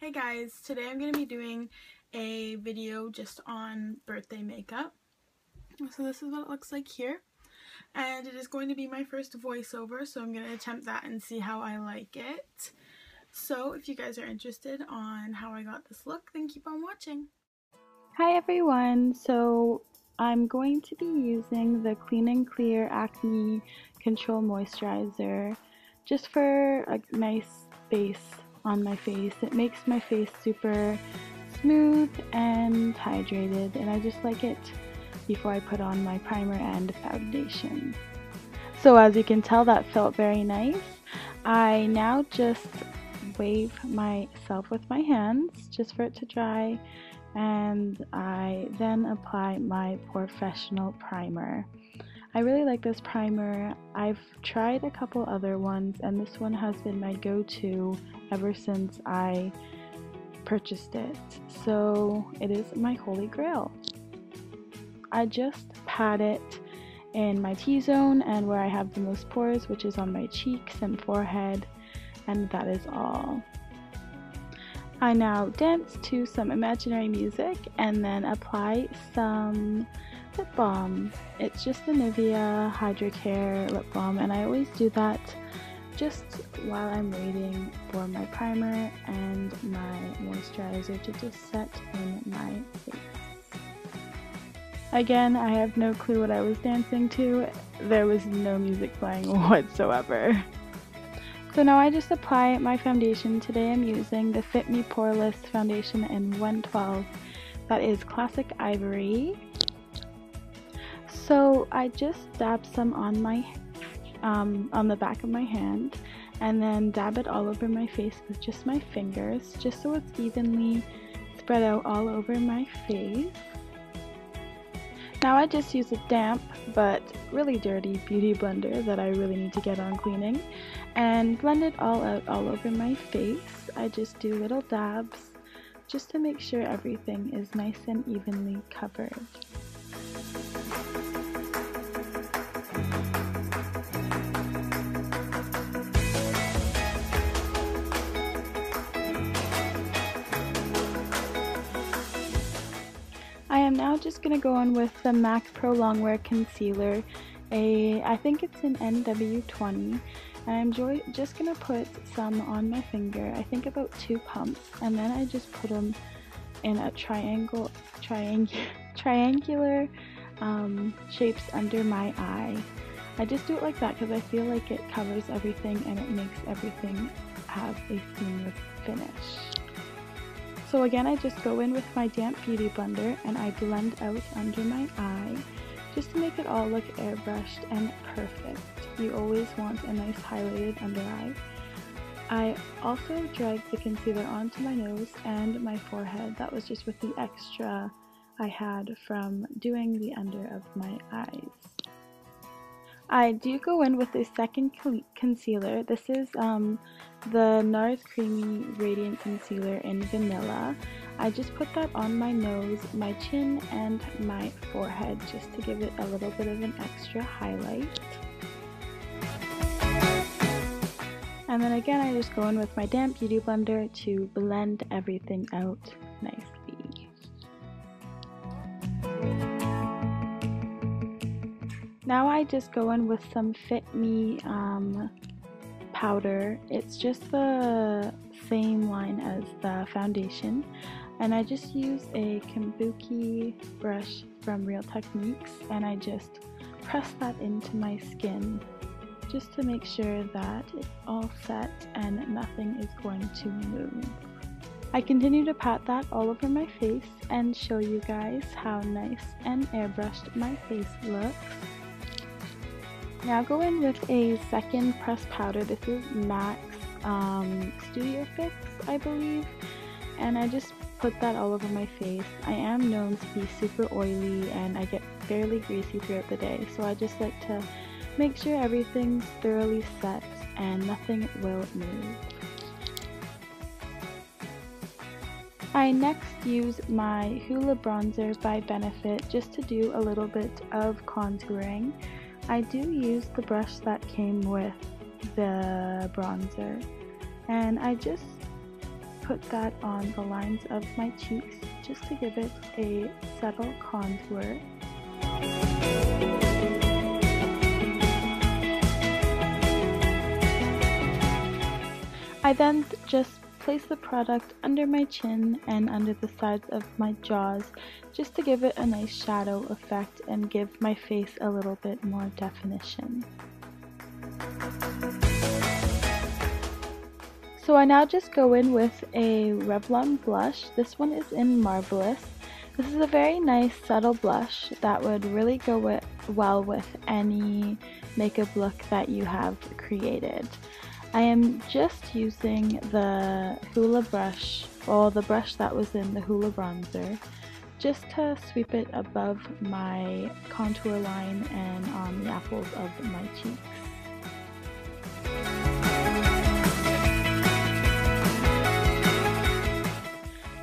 Hey guys, today I'm going to be doing a video just on birthday makeup. So this is what it looks like here, and it is going to be my first voiceover, so I'm going to attempt that and see how I like it. So if you guys are interested on how I got this look, then keep on watching. Hi everyone, so I'm going to be using the Clean and Clear Acne Control Moisturizer just for a nice base on my face. It makes my face super smooth and hydrated, and I just like it before I put on my primer and foundation. So as you can tell, that felt very nice. I now just wave myself with my hands just for it to dry, and I then apply my professional primer. I really like this primer. I've tried a couple other ones, and this one has been my go-to ever since I purchased it. So it is my holy grail. I just pat it in my T-zone and where I have the most pores, which is on my cheeks and forehead, and that is all. I now dance to some imaginary music and then apply some lip balm. It's just the Nivea Hydra Care lip balm, and I always do that just while I'm waiting for my primer and my moisturizer to just set in my face. Again, I have no clue what I was dancing to. There was no music playing whatsoever. So now I just apply my foundation. Today I'm using the Fit Me Poreless Foundation in 112. That is Classic Ivory. So I just dab some on my on the back of my hand, and then dab it all over my face with just my fingers, just so it's evenly spread out all over my face. Now I just use a damp but really dirty beauty blender that I really need to get on cleaning, and blend it all out all over my face. I just do little dabs just to make sure everything is nice and evenly covered. I am now just going to go on with the MAC Pro Longwear Concealer. I think it's an NW20. And I'm just going to put some on my finger, I think about 2 pumps, and then I just put them in a triangular shapes under my eye. I just do it like that because I feel like it covers everything and it makes everything have a seamless finish. So again, I just go in with my damp beauty blender and I blend out under my eye just to make it all look airbrushed and perfect. You always want a nice highlighted under eye. I also dragged the concealer onto my nose and my forehead. That was just with the extra I had from doing the under of my eyes. I do go in with a second concealer. This is the NARS Creamy Radiant Concealer in Vanilla. I just put that on my nose, my chin, and my forehead just to give it a little bit of an extra highlight. And then again, I just go in with my damp beauty blender to blend everything out nicely. Now I just go in with some Fit Me powder. It's just the same line as the foundation, and I just use a kabuki brush from Real Techniques, and I just press that into my skin just to make sure that it's all set and nothing is going to move. I continue to pat that all over my face and show you guys how nice and airbrushed my face looks. Now go in with a second pressed powder. This is MAC's Studio Fix, I believe, and I just put that all over my face. I am known to be super oily and I get fairly greasy throughout the day, so I just like to make sure everything's thoroughly set and nothing will move. I next use my Hoola Bronzer by Benefit just to do a little bit of contouring. I do use the brush that came with the bronzer, and I just put that on the lines of my cheeks just to give it a subtle contour. I then just place the product under my chin and under the sides of my jaws just to give it a nice shadow effect and give my face a little bit more definition. So I now just go in with a Revlon blush. This one is in Marvelous. This is a very nice subtle blush that would really go well with any makeup look that you have created. I am just using the Hoola brush, or the brush that was in the Hoola bronzer, just to sweep it above my contour line and on the apples of my cheeks.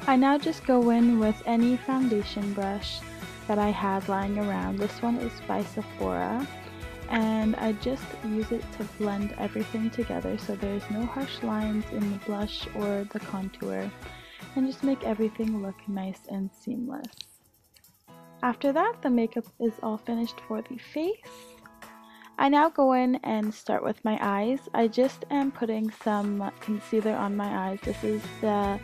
I now just go in with any foundation brush that I had lying around. This one is by Sephora, and I just use it to blend everything together so there's no harsh lines in the blush or the contour, and just make everything look nice and seamless. After that, the makeup is all finished for the face. I now go in and start with my eyes. I just am putting some concealer on my eyes. This is the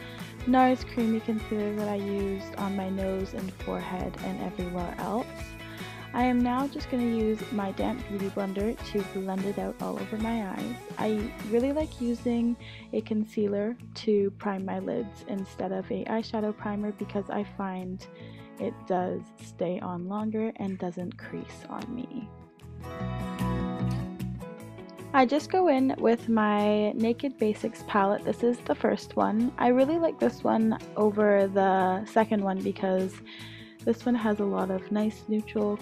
NARS Creamy Concealer that I used on my nose and forehead and everywhere else. I am now just going to use my damp beauty blender to blend it out all over my eyes. I really like using a concealer to prime my lids instead of a eyeshadow primer because I find it does stay on longer and doesn't crease on me. I just go in with my Naked Basics palette. This is the first one. I really like this one over the second one because this one has a lot of nice neutral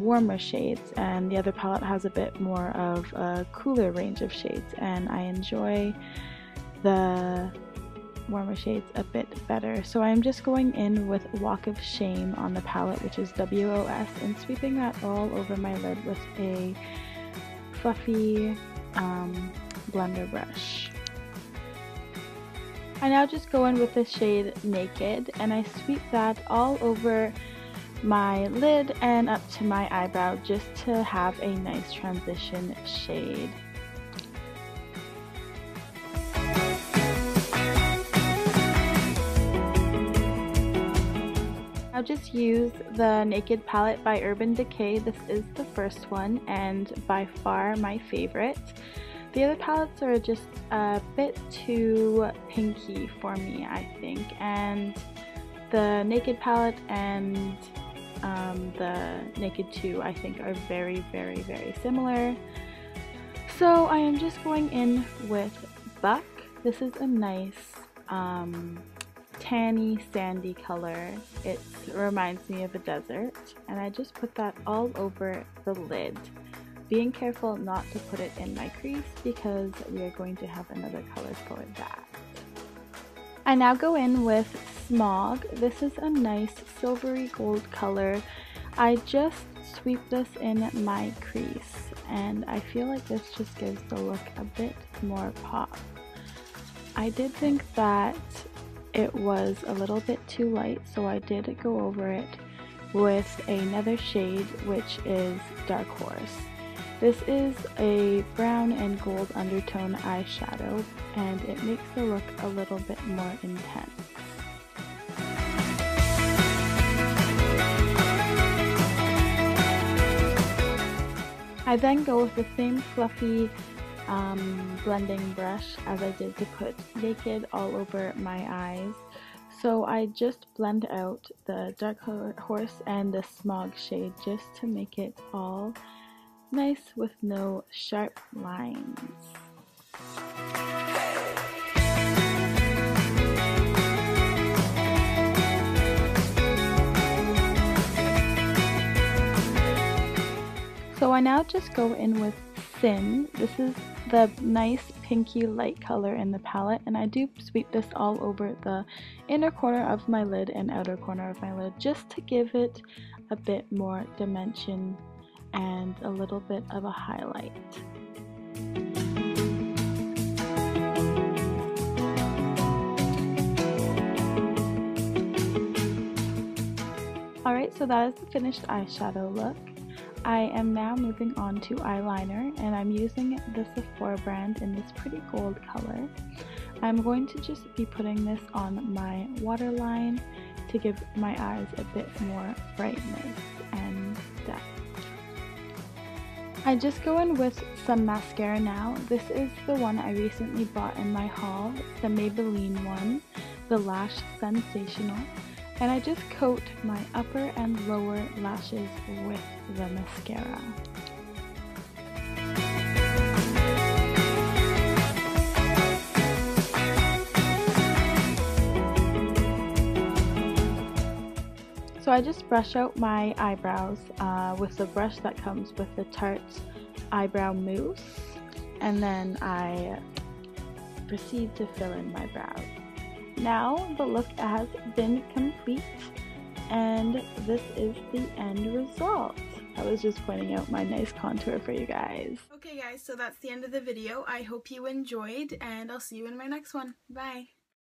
warmer shades, and the other palette has a bit more of a cooler range of shades, and I enjoy the warmer shades a bit better. So I'm just going in with Walk of Shame on the palette, which is WOS, and sweeping that all over my lid with a fluffy blender brush. I now just go in with the shade Naked, and I sweep that all over my lid and up to my eyebrow just to have a nice transition shade. I'll just use the Naked palette by Urban Decay. This is the first one and by far my favorite. The other palettes are just a bit too pinky for me, I think, and the Naked palette and the Naked 2 I think are very, very, very similar. So I am just going in with Buck. This is a nice tanny sandy color. It reminds me of a desert, and I just put that all over the lid, being careful not to put it in my crease because we are going to have another color for that. I now go in with Smog. This is a nice silvery gold color. I just sweep this in my crease, and I feel like this just gives the look a bit more pop. I did think that it was a little bit too light, so I did go over it with another shade, which is Dark Horse. This is a brown and gold undertone eyeshadow, and it makes the look a little bit more intense. I then go with the same fluffy blending brush as I did to put Naked all over my eyes. So I just blend out the Dark Horse and the Smog shade just to make it all nice with no sharp lines. So I now just go in with Sin. This is the nice pinky light color in the palette, and I do sweep this all over the inner corner of my lid and outer corner of my lid just to give it a bit more dimension and a little bit of a highlight. Alright, so that is the finished eyeshadow look. I am now moving on to eyeliner, and I'm using the Sephora brand in this pretty gold color. I'm going to just be putting this on my waterline to give my eyes a bit more brightness and depth. I just go in with some mascara now. This is the one I recently bought in my haul. It's the Maybelline one, the Lash Sensational. And I just coat my upper and lower lashes with the mascara. So I just brush out my eyebrows with the brush that comes with the Tarte Eyebrow Mousse, and then I proceed to fill in my brows. Now the look has been complete, and this is the end result. I was just pointing out my nice contour for you guys. Okay guys, so that's the end of the video. I hope you enjoyed, and I'll see you in my next one. Bye!